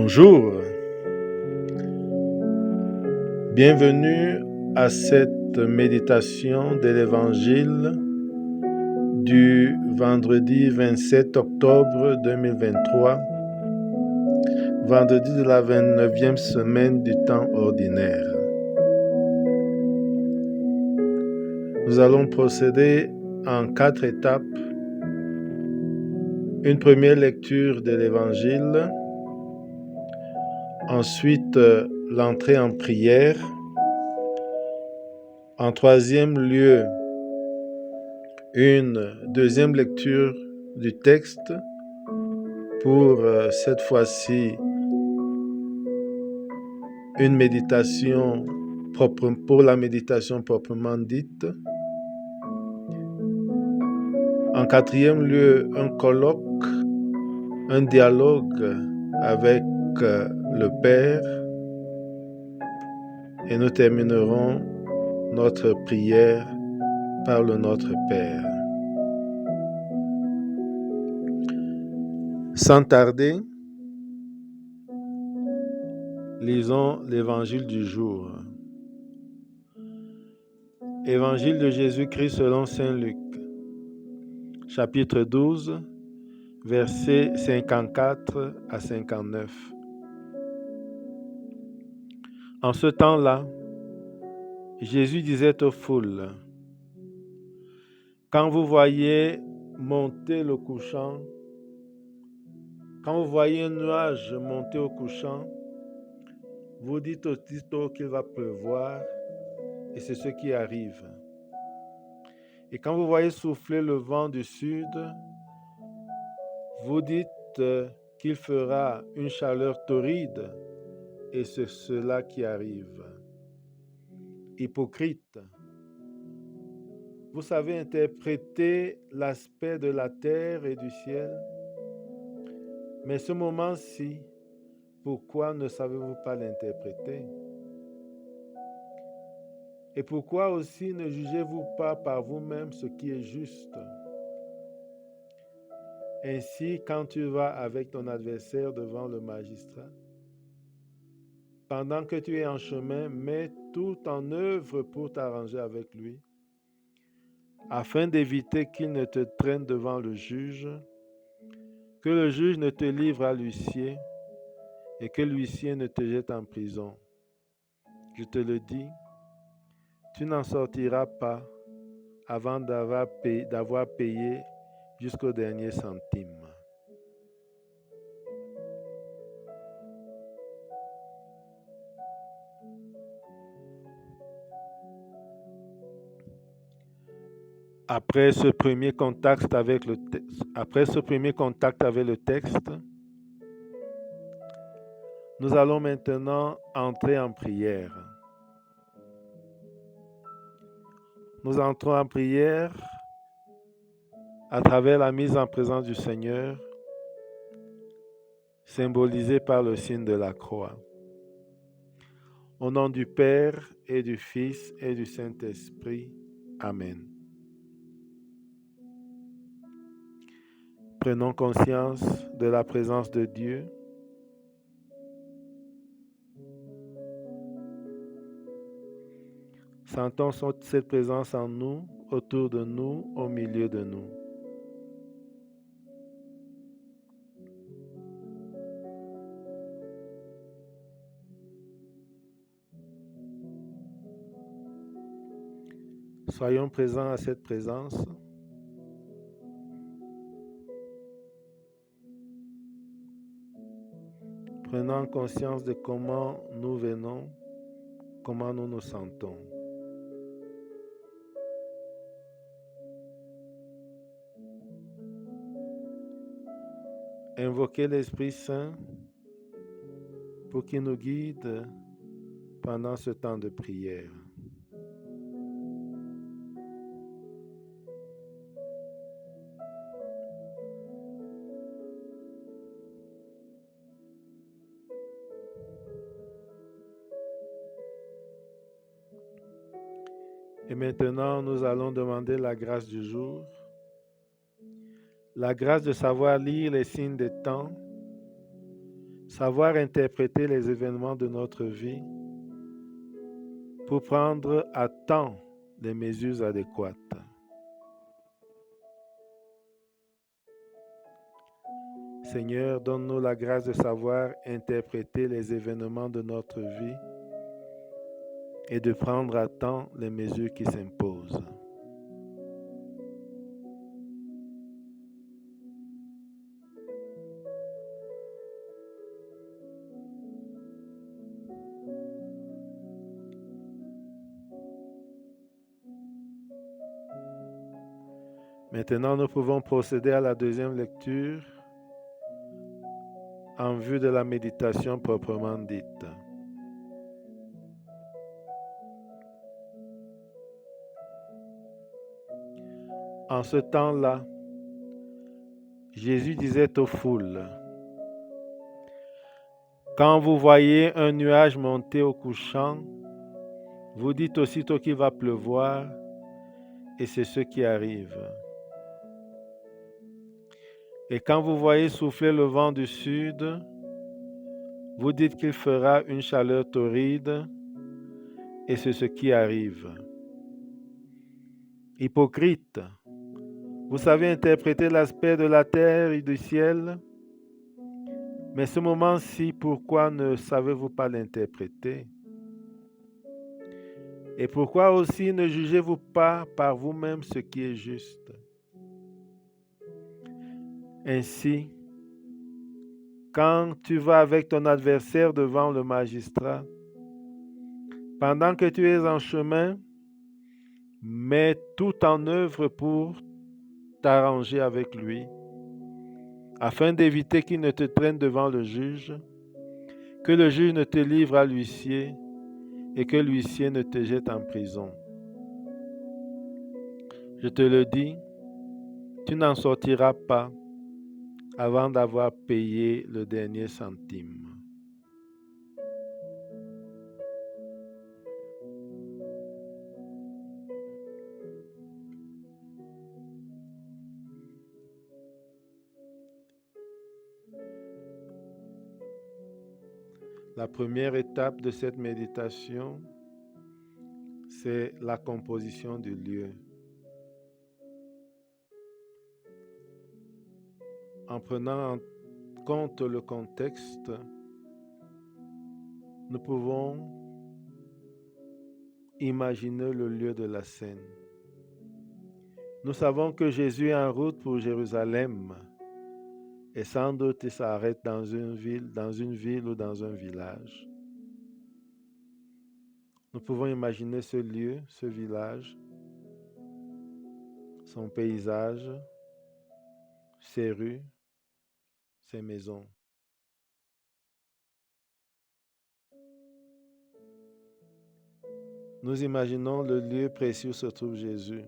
Bonjour, bienvenue à cette méditation de l'Évangile du vendredi 27 octobre 2023, vendredi de la 29e semaine du temps ordinaire. Nous allons procéder en 4 étapes. Une première lecture de l'Évangile, ensuite l'entrée en prière, en troisième lieu une deuxième lecture du texte pour cette fois-ci une méditation propre, pour la méditation proprement dite. En quatrième lieu, un colloque, un dialogue avec le Père, et nous terminerons notre prière par le Notre Père. Sans tarder, lisons l'Évangile du jour. Évangile de Jésus-Christ selon Saint Luc, chapitre 12, versets 54 à 59. En ce temps-là, Jésus disait aux foules, « Quand vous voyez monter le couchant, quand vous voyez un nuage monter au couchant, vous dites aussitôt qu'il va pleuvoir, et c'est ce qui arrive. Et quand vous voyez souffler le vent du sud, vous dites qu'il fera une chaleur torride, et c'est cela qui arrive. Hypocrite, vous savez interpréter l'aspect de la terre et du ciel, mais ce moment-ci, pourquoi ne savez-vous pas l'interpréter? Et pourquoi aussi ne jugez-vous pas par vous-même ce qui est juste? Ainsi, quand tu vas avec ton adversaire devant le magistrat, pendant que tu es en chemin, mets tout en œuvre pour t'arranger avec lui, afin d'éviter qu'il ne te traîne devant le juge, que le juge ne te livre à l'huissier et que l'huissier ne te jette en prison. Je te le dis, tu n'en sortiras pas avant d'avoir payé jusqu'au dernier centime. Après ce premier contact avec le texte, nous allons maintenant entrer en prière. Nous entrons en prière à travers la mise en présence du Seigneur, symbolisée par le signe de la croix. Au nom du Père et du Fils et du Saint-Esprit. Amen. Prenons conscience de la présence de Dieu. Sentons cette présence en nous, autour de nous, au milieu de nous. Soyons présents à cette présence. Prenons conscience de comment nous venons, comment nous nous sentons. Invoquez l'Esprit Saint pour qu'il nous guide pendant ce temps de prière. Et maintenant, nous allons demander la grâce du jour, la grâce de savoir lire les signes des temps, savoir interpréter les événements de notre vie pour prendre à temps les mesures adéquates. Seigneur, donne-nous la grâce de savoir interpréter les événements de notre vie et de prendre à temps les mesures qui s'imposent. Maintenant, nous pouvons procéder à la deuxième lecture en vue de la méditation proprement dite. En ce temps-là, Jésus disait aux foules, « Quand vous voyez un nuage monter au couchant, vous dites aussitôt qu'il va pleuvoir, et c'est ce qui arrive. Et quand vous voyez souffler le vent du sud, vous dites qu'il fera une chaleur torride, et c'est ce qui arrive. Hypocrite, vous savez interpréter l'aspect de la terre et du ciel, mais ce moment-ci, pourquoi ne savez-vous pas l'interpréter? Et pourquoi aussi ne jugez-vous pas par vous-même ce qui est juste? Ainsi, quand tu vas avec ton adversaire devant le magistrat, pendant que tu es en chemin, mets tout en œuvre pour t'arranger avec lui, afin d'éviter qu'il ne te traîne devant le juge, que le juge ne te livre à l'huissier et que l'huissier ne te jette en prison. Je te le dis, tu n'en sortiras pas avant d'avoir payé le dernier centime. La première étape de cette méditation, c'est la composition du lieu. En prenant en compte le contexte, nous pouvons imaginer le lieu de la scène. Nous savons que Jésus est en route pour Jérusalem et sans doute il s'arrête dans une ville ou dans un village. Nous pouvons imaginer ce lieu, ce village, son paysage, ses rues, ses maisons. Nous imaginons le lieu précis où se trouve Jésus.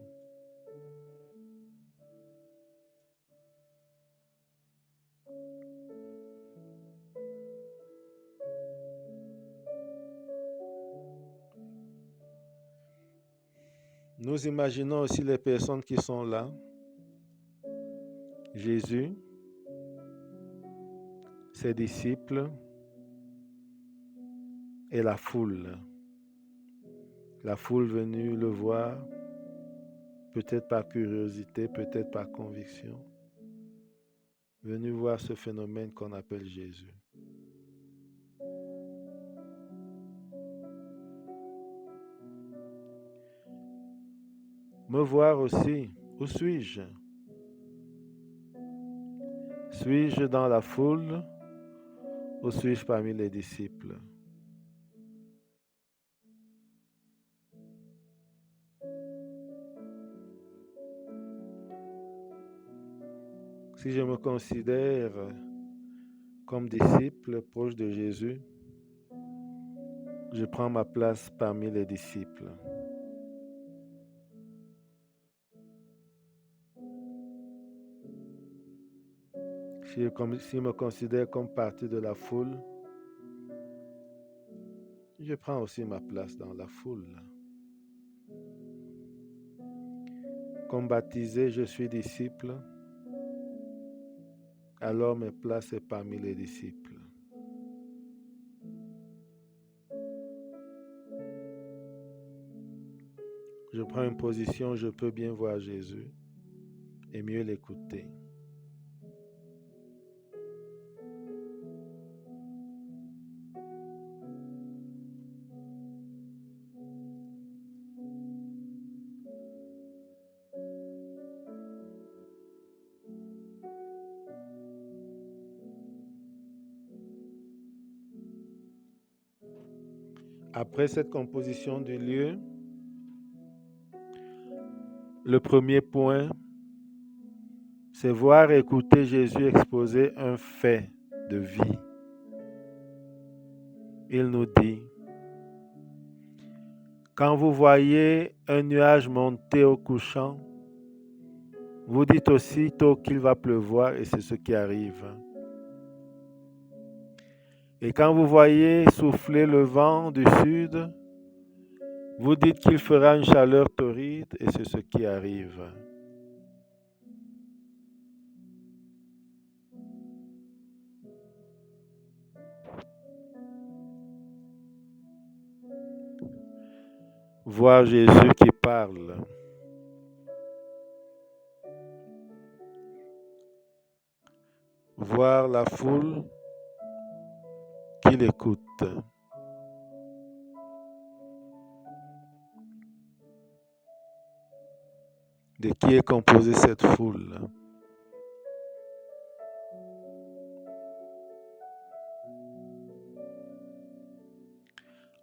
Nous imaginons aussi les personnes qui sont là. Jésus, ses disciples et la foule. La foule venue le voir, peut-être par curiosité, peut-être par conviction, venue voir ce phénomène qu'on appelle Jésus. Me voir aussi, où suis-je? Suis-je dans la foule ou suis-je parmi les disciples? Si je me considère comme disciple proche de Jésus, je prends ma place parmi les disciples. Si je me considère comme partie de la foule, je prends aussi ma place dans la foule. Comme baptisé, je suis disciple, alors ma place est parmi les disciples. je prends une position, je peux bien voir Jésus et mieux l'écouter. Après cette composition du lieu, le premier point, c'est voir et écouter Jésus exposer un fait de vie. Il nous dit, quand vous voyez un nuage monter au couchant, vous dites aussitôt qu'il va pleuvoir et c'est ce qui arrive. Et quand vous voyez souffler le vent du sud, vous dites qu'il fera une chaleur torride et c'est ce qui arrive. Voir Jésus qui parle. Voir la foule qui l'écoute. De qui est composée cette foule?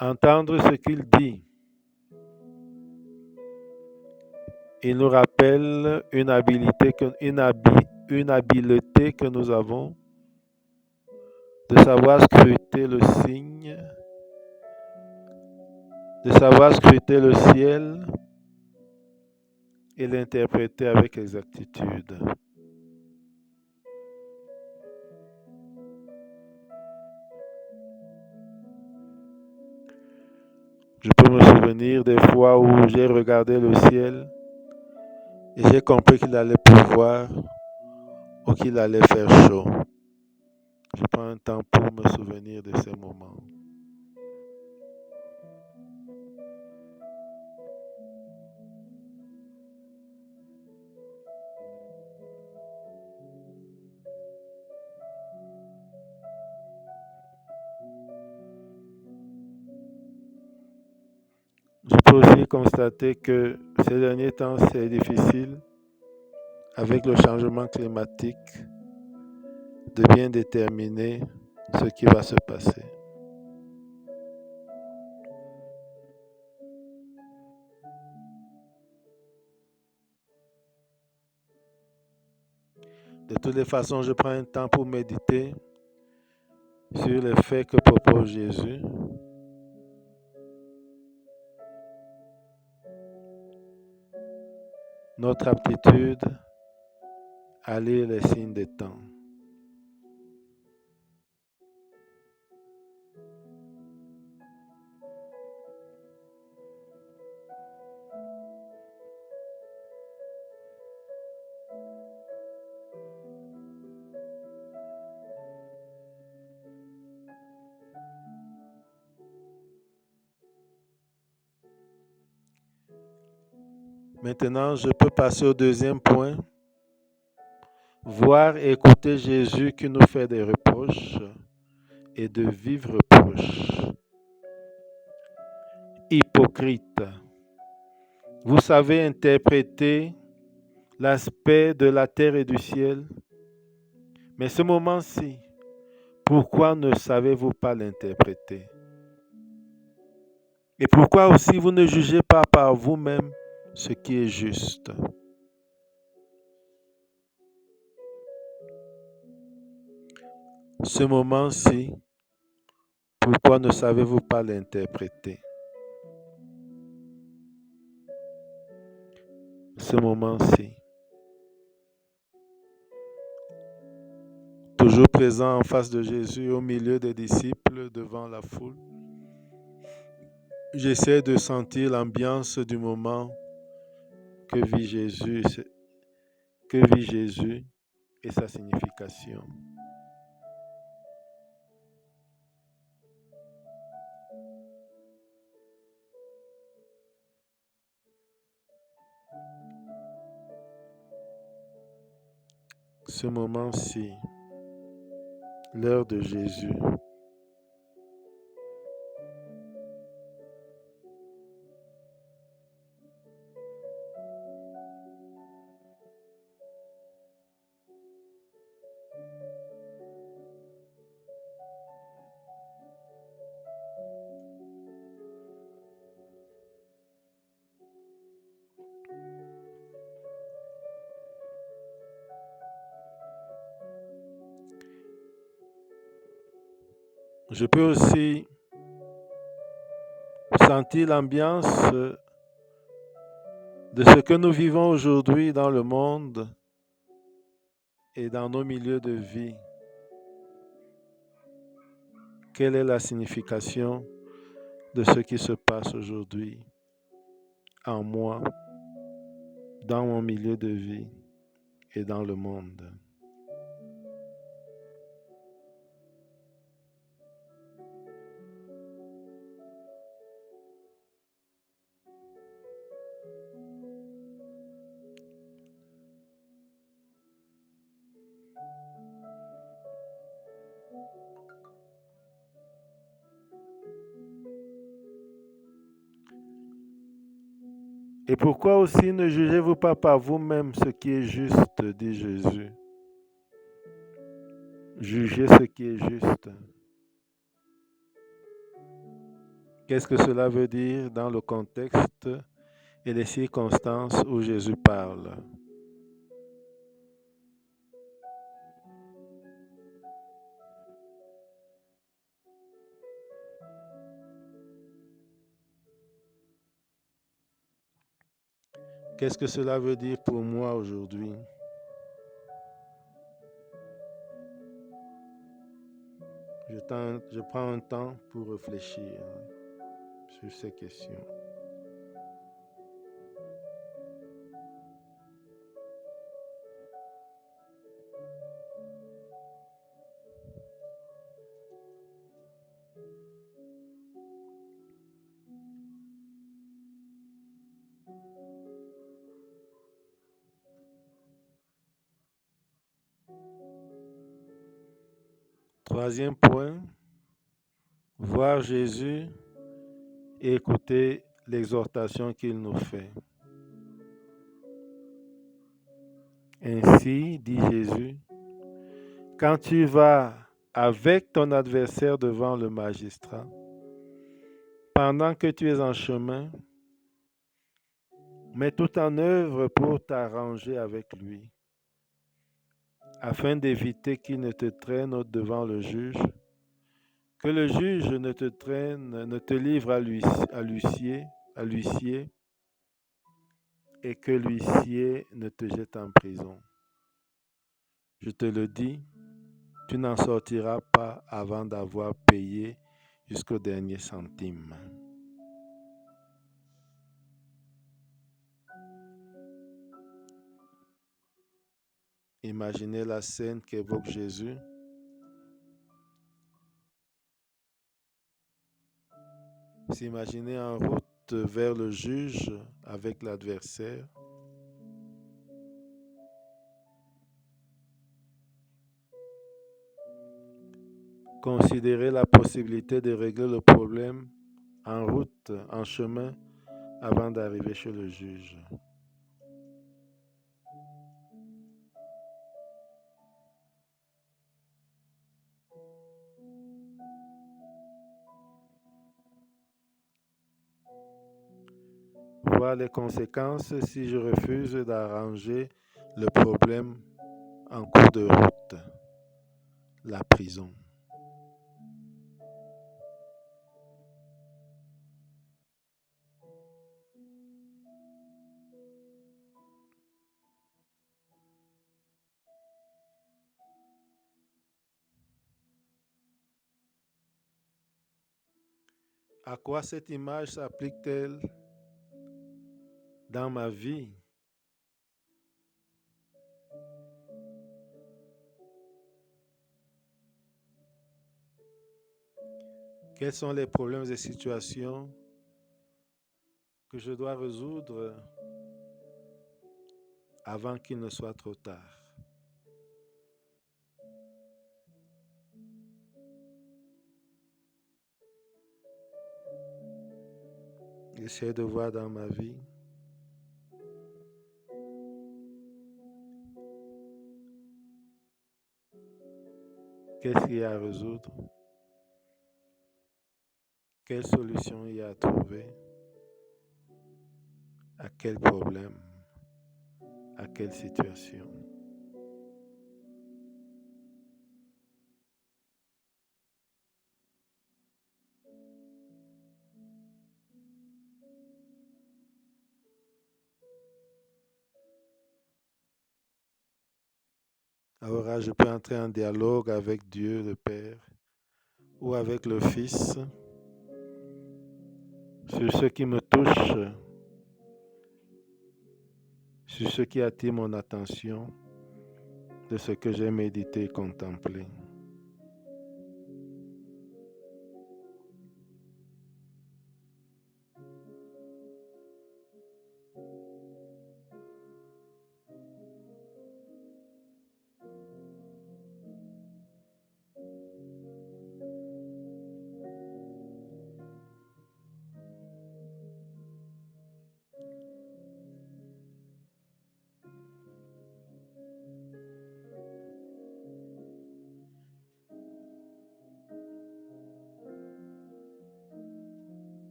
Entendre ce qu'il dit. Il nous rappelle une habileté que nous avons de savoir scruter le signe, de savoir scruter le ciel et l'interpréter avec exactitude. Je peux me souvenir des fois où j'ai regardé le ciel et j'ai compris qu'il allait pleuvoir ou qu'il allait faire chaud. Je prends un temps pour me souvenir de ces moments. Je peux aussi constater que ces derniers temps, c'est difficile avec le changement climatique de bien déterminer ce qui va se passer. De toutes les façons, je prends un temps pour méditer sur les faits que propose Jésus. Notre aptitude à lire les signes des temps. Maintenant, je peux passer au deuxième point. Voir et écouter Jésus qui nous fait des reproches et de vifs reproches. Hypocrite. Vous savez interpréter l'aspect de la terre et du ciel, mais ce moment-ci, pourquoi ne savez-vous pas l'interpréter? Et pourquoi aussi vous ne jugez pas par vous-même ce qui est juste? Ce moment-ci, pourquoi ne savez-vous pas l'interpréter? Ce moment-ci, toujours présent en face de Jésus, au milieu des disciples, devant la foule, j'essaie de sentir l'ambiance du moment que vit Jésus et sa signification. ce moment-ci, l'heure de Jésus. Je peux aussi sentir l'ambiance de ce que nous vivons aujourd'hui dans le monde et dans nos milieux de vie. Quelle est la signification de ce qui se passe aujourd'hui en moi, dans mon milieu de vie et dans le monde? Et pourquoi aussi ne jugez-vous pas par vous-même ce qui est juste, dit Jésus. Jugez ce qui est juste. Qu'est-ce que cela veut dire dans le contexte et les circonstances où Jésus parle? Qu'est-ce que cela veut dire pour moi aujourd'hui? Je prends un temps pour réfléchir sur ces questions. Troisième point, voir Jésus et écouter l'exhortation qu'il nous fait. Ainsi, dit Jésus, quand tu vas avec ton adversaire devant le magistrat, pendant que tu es en chemin, mets tout en œuvre pour t'arranger avec lui, afin d'éviter qu'il ne te traîne devant le juge, que le juge ne te traîne, ne te livre à l'huissier, et que l'huissier ne te jette en prison. Je te le dis, tu n'en sortiras pas avant d'avoir payé jusqu'au dernier centime. Imaginez la scène qu'évoque Jésus. S'imaginer en route vers le juge avec l'adversaire. Considérer la possibilité de régler le problème en route, en chemin, avant d'arriver chez le juge. Voir les conséquences si je refuse d'arranger le problème en cours de route, la prison. À quoi cette image s'applique-t-elle dans ma vie? Quels sont les problèmes et situations que je dois résoudre avant qu'il ne soit trop tard? J'essaie de voir dans ma vie qu'est-ce qu'il y a à résoudre, quelle solution il y a à trouver, à quel problème, à quelle situation. Alors, je peux entrer en dialogue avec Dieu le Père ou avec le Fils sur ce qui me touche, sur ce qui attire mon attention de ce que j'ai médité et contemplé.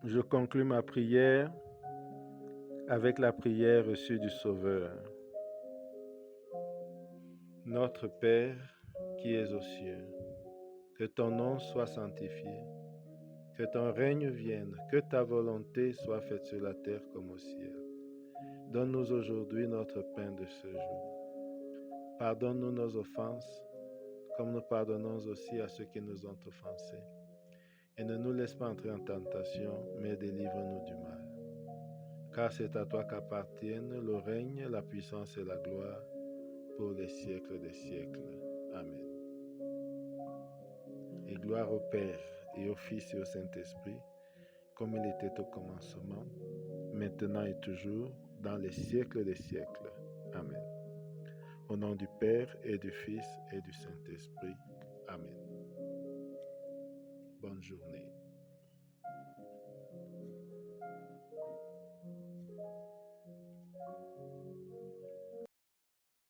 Je conclus ma prière avec la prière reçue du Sauveur. Notre Père qui es aux cieux, que ton nom soit sanctifié, que ton règne vienne, que ta volonté soit faite sur la terre comme au ciel. Donne-nous aujourd'hui notre pain de ce jour. Pardonne-nous nos offenses, comme nous pardonnons aussi à ceux qui nous ont offensés. Et ne nous laisse pas entrer en tentation, mais délivre-nous du mal. Car c'est à toi qu'appartiennent le règne, la puissance et la gloire pour les siècles des siècles. Amen. Et gloire au Père, et au Fils et au Saint-Esprit, comme il était au commencement, maintenant et toujours, dans les siècles des siècles. Amen. Au nom du Père et du Fils et du Saint-Esprit. Amen. Bonne journée.